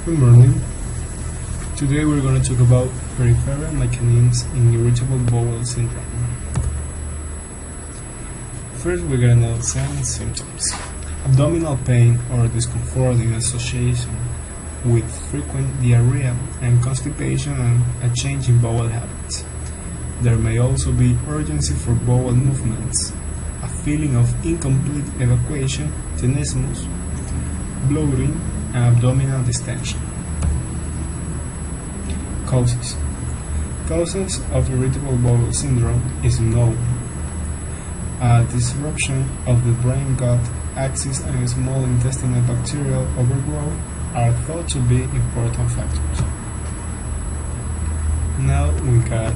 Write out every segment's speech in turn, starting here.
Good morning. Today we're going to talk about peripheral mechanisms in irritable bowel syndrome. First, we're going to know some symptoms. Abdominal pain or discomfort in association with frequent diarrhea and constipation and a change in bowel habits. There may also be urgency for bowel movements, a feeling of incomplete evacuation, tenesmus, bloating, and abdominal distension. Causes of irritable bowel syndrome is known. A disruption of the brain-gut axis and small intestinal bacterial overgrowth are thought to be important factors. Now we got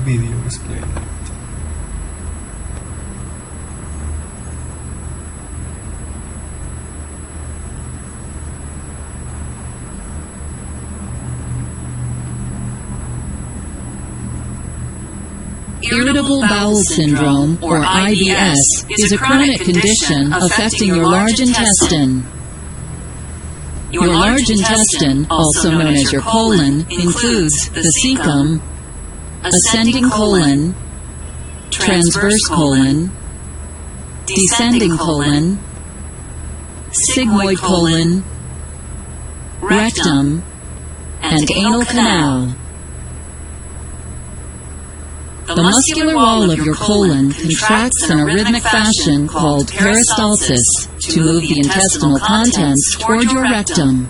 video explaining it. Irritable bowel syndrome, or IBS, is a chronic condition affecting your large intestine. Your large intestine, also known as your colon, includes the cecum, ascending colon, transverse colon, descending colon, sigmoid colon, rectum, and anal canal. The muscular wall of your colon contracts in a rhythmic fashion called peristalsis to move the intestinal contents toward your rectum.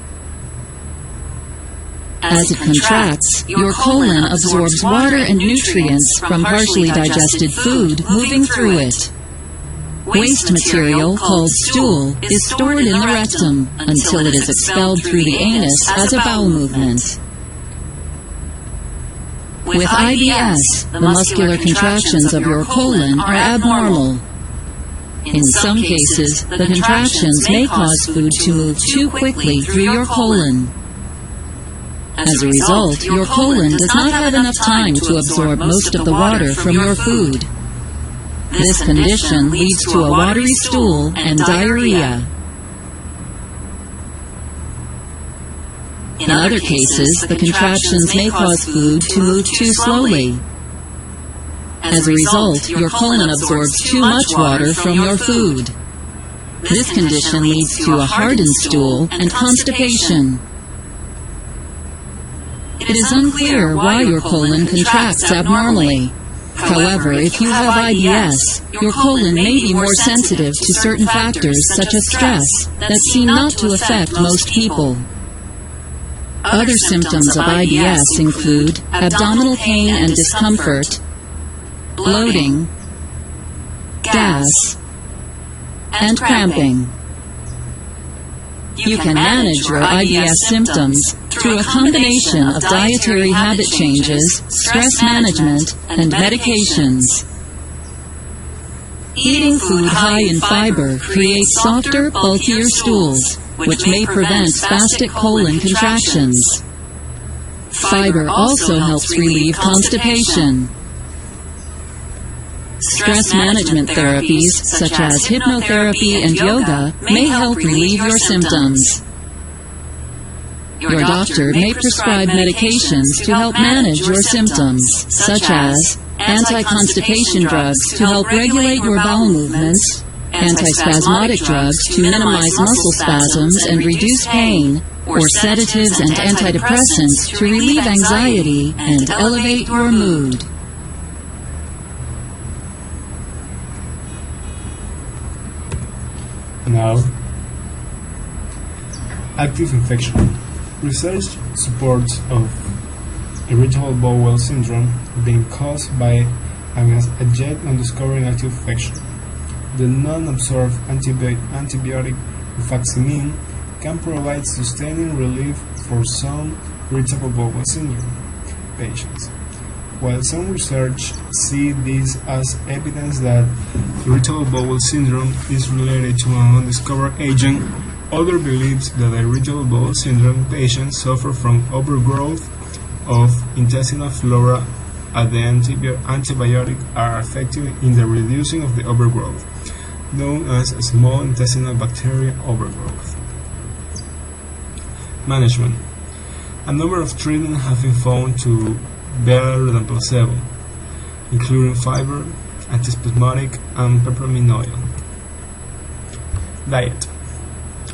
As it contracts, your colon absorbs water and nutrients from partially digested food moving through it. Waste material, called stool, is stored in the rectum until it is expelled through the anus as a bowel movement. With IBS, the muscular contractions of your colon are abnormal. In some cases, the contractions may cause food to move too quickly through your colon. As a result, your colon does not have enough time to absorb most of the water from your food. This condition leads to a watery stool and diarrhea. In other cases, the contractions may cause food to move too slowly. As a result, your colon absorbs too much water from your food. This condition leads to a hardened stool and constipation. It is unclear why your colon contracts abnormally. However, if you have IBS, your colon may be more sensitive to certain factors such as stress that seem not to affect most people. Other symptoms of IBS include abdominal pain and discomfort, bloating, gas, and cramping. You can manage your IBS symptoms through a combination of dietary habit changes, stress management, and medications. Eating food high in fiber creates softer, bulkier stools, which may prevent spastic colon contractions. Fiber also helps relieve constipation. Stress management therapies, such as hypnotherapy and yoga, may help relieve your symptoms. Your doctor may prescribe medications to help manage your symptoms, such as anti-constipation drugs to help regulate your bowel movements, antispasmodic drugs to minimize muscle spasms and reduce pain, or sedatives and antidepressants to relieve anxiety and elevate your mood. Now, active infection. Research supports of irritable bowel syndrome being caused by a yet undiscovered active infection. The non-absorbed antibiotic rifaximin can provide sustaining relief for some irritable bowel syndrome patients. While some research see this as evidence that irritable bowel syndrome is related to an undiscovered agent, others believe that irritable bowel syndrome patients suffer from overgrowth of intestinal flora and the antibiotics are effective in the reducing of the overgrowth, known as small intestinal bacterial overgrowth. Management. A number of treatments have been found to be better than placebo, including fiber, antispasmodic, and peppermint oil. Diet.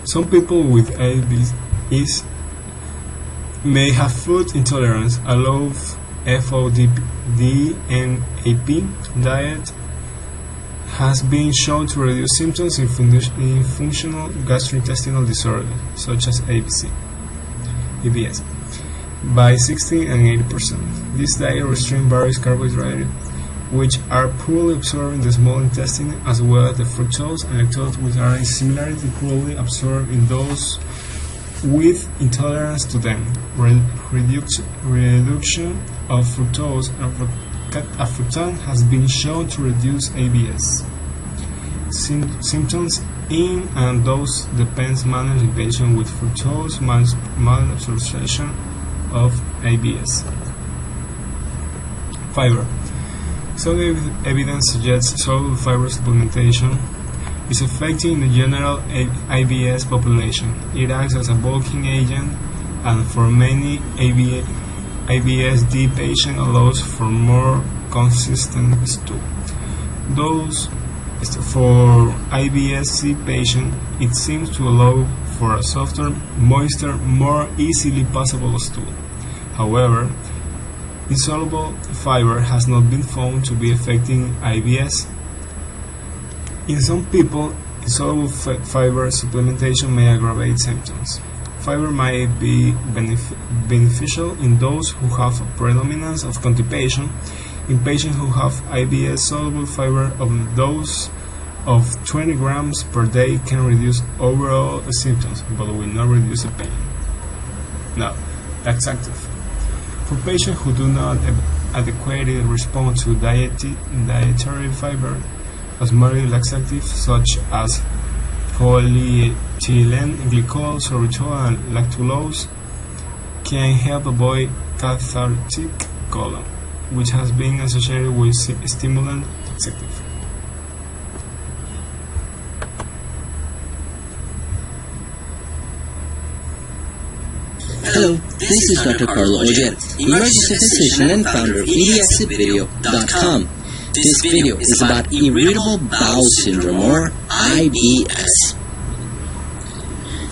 Some people with IBS may have food intolerance. A low FODMAP diet has been shown to reduce symptoms in functional gastrointestinal disorders, such as IBS, by 60 and 80%. This diet restrains various carbohydrates, which are poorly absorbed in the small intestine, as well as the fructose and lactose, which are similarly poorly absorbed in those with intolerance to them. Reduction of fructose and fructan has been shown to reduce IBS symptoms in and those depends managed in patients with fructose malabsorption of IBS. Fiber. Some evidence suggests soluble fiber supplementation is effective in the general IBS population. It acts as a bulking agent, and for many IBS-D patients allows for more consistent stool. Those for IBS-C patients, it seems to allow for a softer, moister, more easily passable stool. However, insoluble fiber has not been found to be affecting IBS. In some people, insoluble fiber supplementation may aggravate symptoms. Fiber might be beneficial in those who have a predominance of constipation. In patients who have IBS, soluble fiber of dose of 20 grams per day can reduce overall symptoms, but will not reduce the pain. Now, laxative. For patients who do not adequately respond to dietary fiber, osmotic laxatives such as polyethylene glycol, sorbitol, and lactulose can help avoid cathartic colon, which has been associated with stimulant laxative. Hello, this is Dr. Carlo Ojet, emergency physician and founder of EDXitvideo.com. This video is about irritable bowel syndrome, or IBS.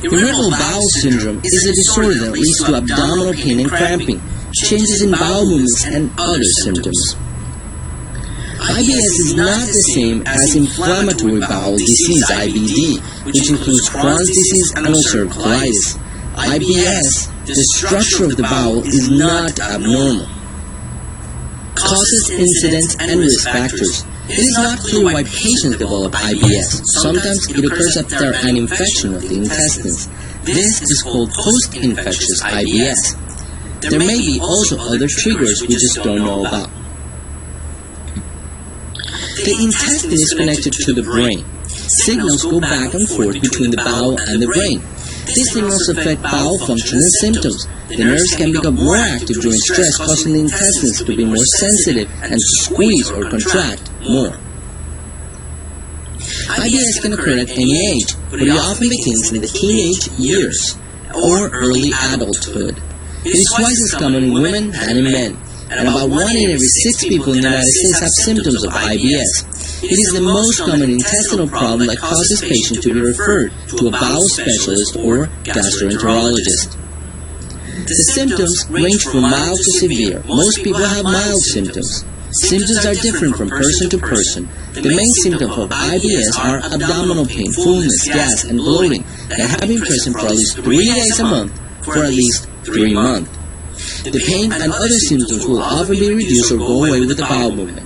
Irritable bowel syndrome is a disorder that leads to abdominal pain and cramping, changes in bowel movements, and other symptoms. IBS is not the same as inflammatory bowel disease, IBD, which includes Crohn's disease and ulcerative colitis. IBS, the structure of the bowel, is not abnormal. Causes, incidents, and risk factors. It is not clear why patients develop IBS. Sometimes it occurs after an infection of the intestines. This is called post-infectious IBS. There may be also other triggers we just don't know about. The intestine is connected to the brain. Signals go back and forth between the bowel and the brain. These signals affect bowel function and symptoms. The nerves can become more active during stress, causing the intestines to be more sensitive and to squeeze or contract more. IBS can occur at any age, but it often begins in the teenage years or early adulthood. It is twice as common in women than in men, and about 1 in every 6 people in the United States have symptoms of IBS. It is the most common intestinal problem that causes patients to be referred to a bowel specialist or gastroenterologist. The symptoms range from mild to severe. Most people have mild symptoms. Symptoms are different from person to person. The main symptoms of IBS are abdominal pain, fullness, gas, and bloating that have been present for at least 3 days a month for at least 3 months. The pain and other symptoms will often be reduced or go away with the bowel movement,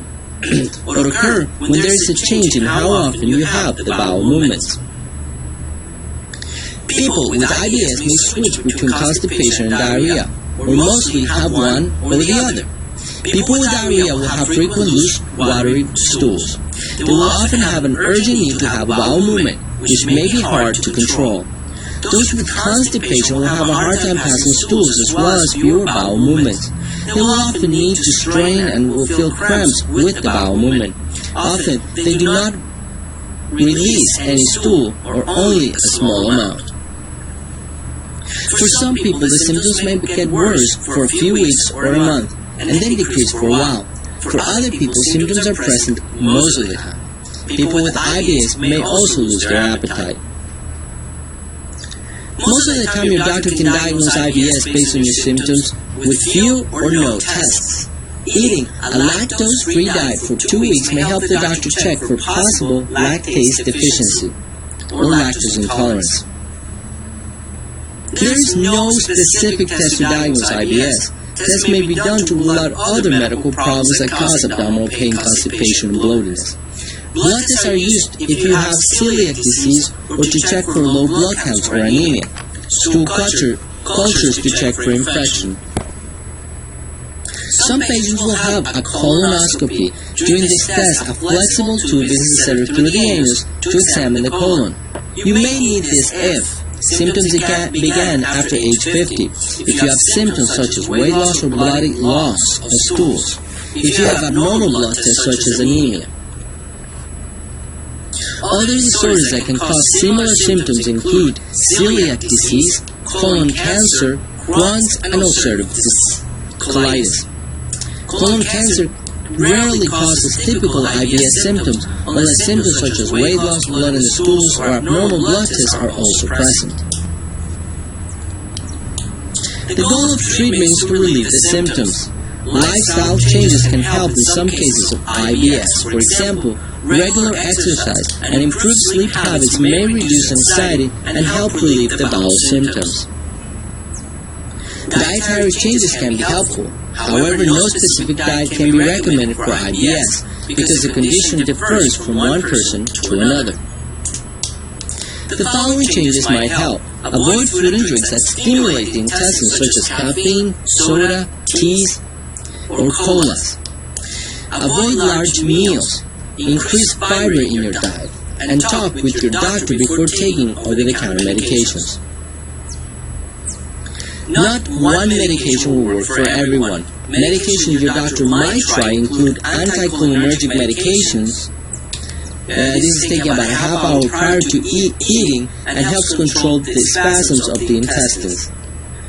or occur when there is a change in how often you have the bowel movements. People with IBS may switch between constipation and diarrhea, or mostly have one or the other. People with diarrhea will have frequent loose, watery stools. They will often have an urgent need to have bowel movement, which may be hard to control. Those with constipation will have a hard time passing stools as well as fewer bowel movements. They will often need to strain and will feel cramps with the bowel movement. Often, they do not release any stool or only a small amount. For For some people, the symptoms may get worse for a few weeks or a month, and then decrease for a while. For other people, symptoms are present most of the time. People with IBS may also lose their appetite. Most of the time, your doctor can diagnose IBS based on your symptoms with few or no tests. Eating a lactose-free diet for 2 weeks may help the doctor check for possible lactase deficiency or lactose intolerance. There is no specific test to diagnose IBS. Tests may be done to rule out other medical problems that cause abdominal pain, constipation, and bloatiness. Blood tests are used if you have celiac disease or to check for low blood counts or anemia. Stool cultures to check for infection. Some patients will have a colonoscopy. During this test, a flexible tube is inserted through the anus to examine the colon. You may need this if symptoms began after age 50, if you have symptoms such as weight loss or bloody loss of stools, if you have abnormal blood tests such as anemia. Other disorders that can cause similar symptoms include celiac disease, colon cancer, Crohn's, and ulcerative colitis. Colon cancer rarely causes typical IBS symptoms, unless symptoms such as weight loss, blood in the stools, or abnormal blood tests are also present. The goal of treatment is to relieve the symptoms. Lifestyle changes can help in some cases of IBS. For example, regular exercise and improved sleep habits may reduce anxiety and help relieve the bowel symptoms. Dietary changes can be helpful. However, no specific diet can be recommended for IBS because the condition differs from one person to another. The following changes might help. Avoid food and drinks that stimulate the intestines such as caffeine, soda, teas, or colas. Avoid large meals. Increase fiber in your diet. And talk with your doctor before taking over-the-counter medications. Not one medication will work for everyone. Medications your doctor might try include anticholinergic medications. This is taken about a half hour prior to eating and helps control the spasms of the intestines.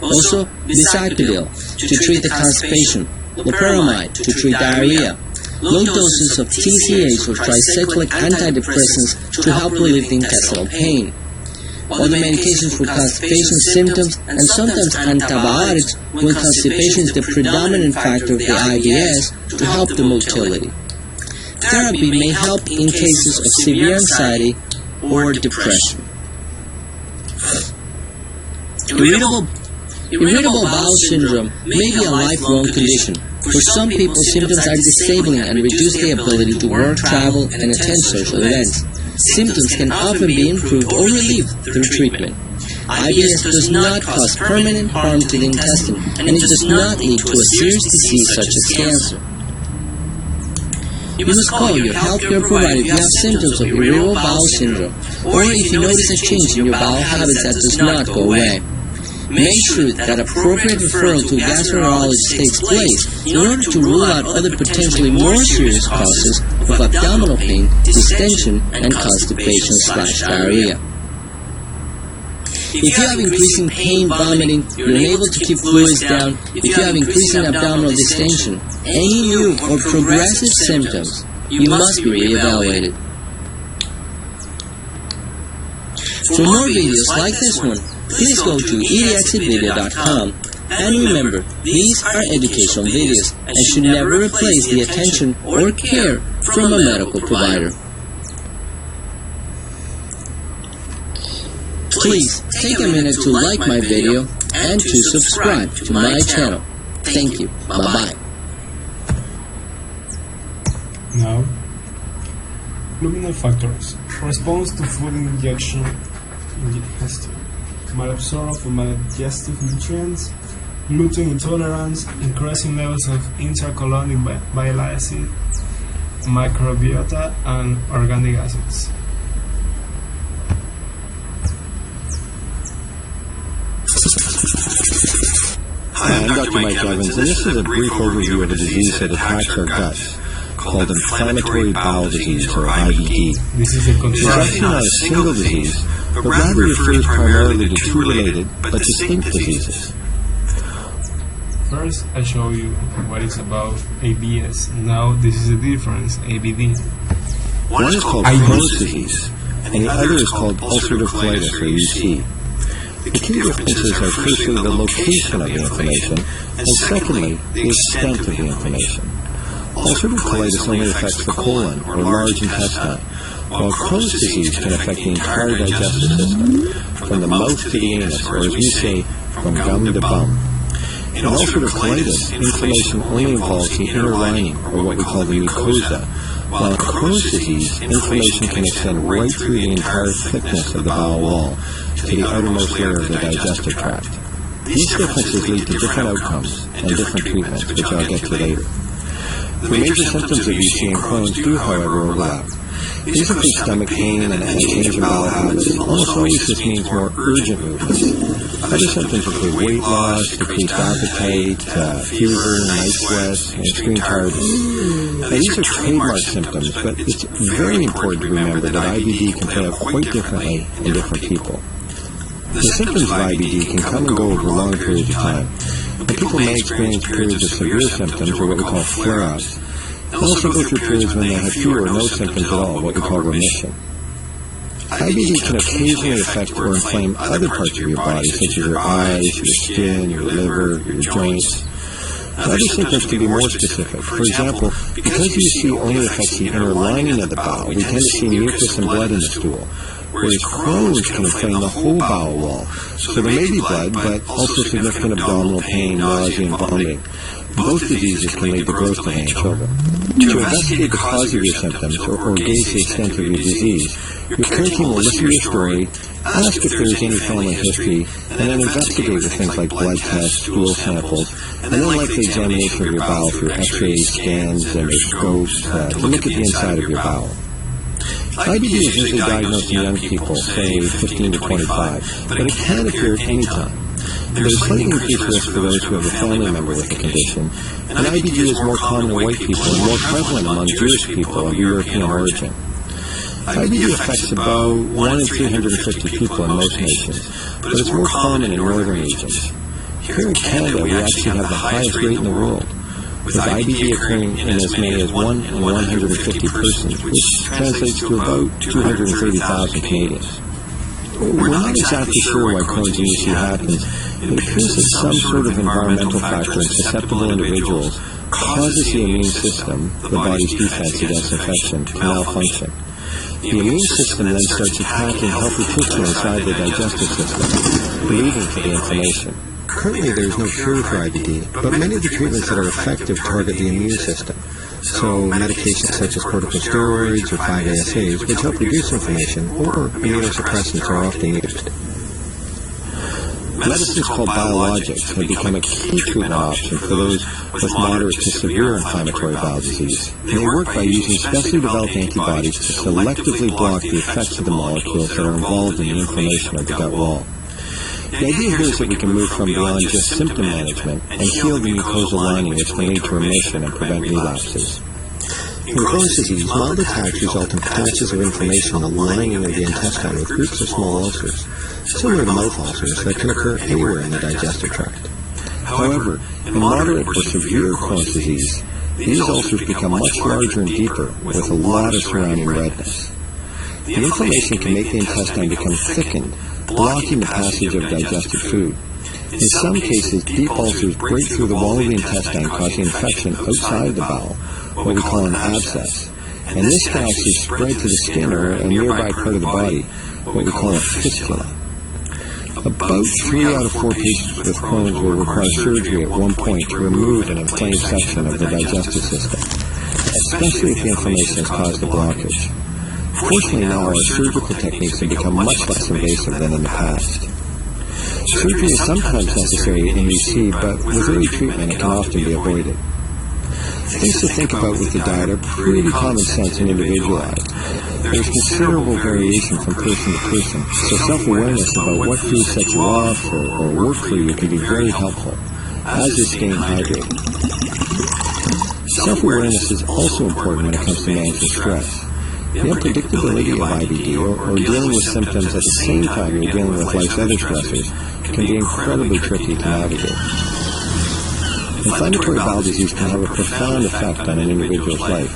Also, bisacodyl to treat the constipation, loperamide to treat diarrhea, low doses of TCAs or tricyclic antidepressants to help relieve the intestinal pain. Other medications for constipation symptoms, and sometimes antibiotics when constipation is the predominant factor of the IBS to help the motility. Therapy may help in cases of severe anxiety or depression. Irritable bowel syndrome may be a lifelong condition. For some people, symptoms are disabling and reduce the ability to work, travel, and attend social events. Symptoms can often be improved or relieved through treatment. IBS does not cause permanent harm to the intestine, and it does not lead to a serious disease such as cancer. You must call your healthcare provider if you have symptoms of irritable bowel syndrome, or if you notice a change in your bowel habits that does not go away. Make sure that appropriate referral to a gastroenterologist takes place in order to rule out other potentially more serious causes of abdominal pain, distension, and constipation/diarrhea. If you have increasing pain, vomiting, you're unable to keep fluids down, if you have increasing abdominal distension, any new or progressive symptoms, you must be reevaluated. For more videos like this one, please go to edxvideo.com, and remember, these are educational videos and should never replace the attention or care from a medical provider. Please take a minute to like my video and to subscribe to my channel. Thank you. Bye-bye. Now, luminal factors. Response to food ingestion, malabsorption of maldigestive nutrients, gluten intolerance, increasing levels of intercolonic bile acid, microbiota, and organic acids. Hi, I'm Dr. Mike Evans, and this is a brief overview of a disease that attacks our guts, called inflammatory bowel disease, or IBD. This is a It's actually not a single disease, but rather refers primarily to two related but distinct diseases. First, I show you what is about ABS. Now, this is the difference, ABD. One is called Crohn's disease, and the other is called ulcerative colitis, or UC. The key differences are firstly the location of the inflammation, and secondly, the extent of the inflammation. Ulcerative colitis only affects the colon, or large intestine, while Crohn's disease can affect the entire digestive system, from the mouth to the anus, or as we say, from gum to bum. In ulcerative colitis, inflammation only involves the inner lining, or what we call the mucosa, while in Crohn's disease, inflammation can extend right through the entire thickness of the bowel wall to the outermost layer of the digestive tract. These differences lead to different outcomes and different treatments, which I'll get to later. The major symptoms of UC and Crohn's do, however, overlap. These include stomach pain and a change in bowel habits. Almost always this means more urgent movements. Other symptoms include weight loss, decreased appetite, fever, night sweats, and extreme tiredness. Now, these are trademark symptoms, but it's very important to remember that IBD can play out quite differently in different people. The symptoms of IBD can come and go over long periods of time, and people may experience periods of severe symptoms, or what we call flare-ups. They'll also go through periods when they have fewer or no symptoms at all, what we call remission. IBD can occasionally affect or inflame other parts of your body, such as your eyes, your skin, your liver, your joints. Other symptoms can be more specific. For example, because UC only affects the inner lining of the bowel, we tend to see mucus and blood in the stool, whereas Crohn's can inflame the whole bowel wall. So there may be blood, but also significant abdominal pain, nausea, and vomiting. Both diseases can lead to growth delay in children. To investigate the cause of your symptoms or gauge the extent of your disease, your care team will listen to your story, ask if there is any family history, and then investigate with things like blood tests, stool samples, and then likely examination of your bowel through x-rays, scans, endoscopes, to look at the inside of your bowel. IBD is usually diagnosed in young people, say 15 to 25, but it can appear at any time. There's slightly increased risk for those who have a family member with the condition, and IBD is more common in white people and more prevalent among Jewish people of European origin. IBD affects about 1 in 350 people in most nations, but it's more common in northern regions. Here in Canada, we actually have the highest rate in the world, with IBD occurring in as many as 1 in 150 persons, which translates to about 230,000 Canadians. We're not exactly sure why Crohn's and UC happens. It appears that some sort of environmental factor in susceptible individuals causes the immune system, the body's defense against infection, to malfunction. The immune system then starts attacking healthy tissue inside the digestive system, leading to the inflammation. Currently, there is no cure for IBD, but many of the treatments that are effective target the immune system. So, medications such as corticosteroids or 5-ASAs, which help reduce inflammation, or immunosuppressants are often used. Medicines called biologics have become a key treatment option for those with moderate to severe inflammatory bowel disease. They work by using specially developed antibodies to selectively block the effects of the molecules that are involved in the inflammation of the gut wall. The idea here is that we can move from beyond just symptom management and heal the mucosal lining, which can lead to remission and prevent relapses. In Crohn's disease, mild attacks result in patches of inflammation in the lining of the intestine with groups of small ulcers, similar to mouth ulcers that can occur anywhere in the digestive tract. However, in moderate or severe Crohn's disease, these ulcers become much larger and deeper with a lot of surrounding redness. The inflammation can make the intestine become thickened, blocking the passage of digested food. In some cases, deep ulcers break through the wall of the intestine, causing infection outside the bowel, what we call an abscess. And this can actually spread to the skin or a nearby part of the body, what we call a fistula. About 3 out of 4 patients with Crohn's will require surgery at one point to remove an inflamed section of the digestive system, especially if the inflammation has caused a blockage. Fortunately now, our surgical techniques have become much less invasive than in the past. Surgery is sometimes necessary in UC, but with early treatment it can often be avoided. Things to think about with the diet are pretty common sense and individualized. There's considerable variation from person to person, so self-awareness about what food sets you off or work for you can be very helpful, as is staying hydrated. Self-awareness is also important when it comes to managing stress. The unpredictability of IBD, or dealing with symptoms at the same time you're dealing with life's other stressors, can be incredibly tricky to navigate. Inflammatory bowel disease can have a profound effect on an individual's life,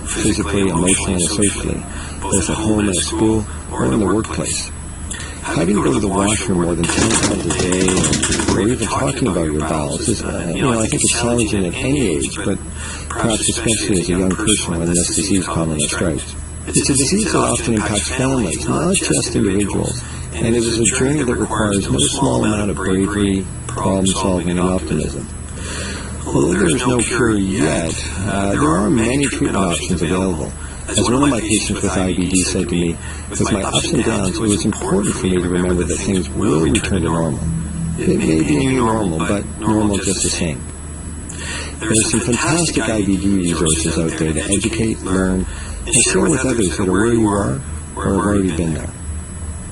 physically, emotionally, and socially, both at home and at school, or in the workplace. Having to go to the washroom more than 10 times a day, or even talking about your bowels is, I think it's challenging at any age, but perhaps especially as a young person when this disease commonly strikes. It's a disease that often impacts families, not just individuals, and it is a journey that requires no small amount of bravery, problem-solving, and optimism. Although there is no cure yet, there are many treatment options available. As one of my patients with IBD said to me, with my ups and downs, it was important for me to remember that things will return to normal. It may be a new normal, but normal just the same. There are some fantastic IBD resources out there to educate, learn, and share with others that are where you are or have already been there.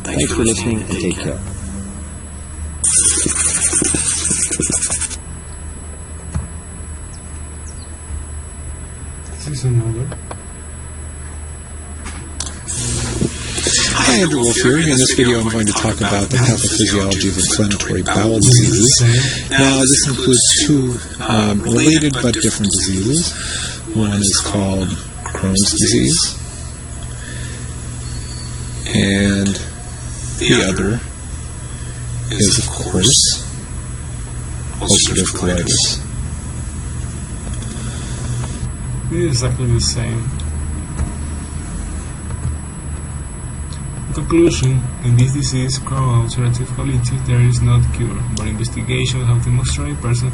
Thanks for listening, and take care. This is another. Hi, Andrew Wolf here. In this video I'm going to talk about the pathophysiology of inflammatory bowel diseases. Now this includes two related but different diseases. One is called Crohn's disease, and the other is, of course, ulcerative colitis. It is exactly the same. In conclusion, in this disease, called ulcerative colitis, there is no cure, but investigations have demonstrated persons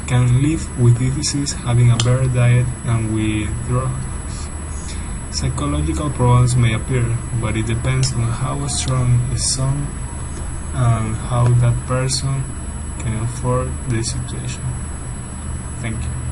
can live with this disease having a better diet and with drugs. Psychological problems may appear, but it depends on how strong is some and how that person can afford the situation. Thank you.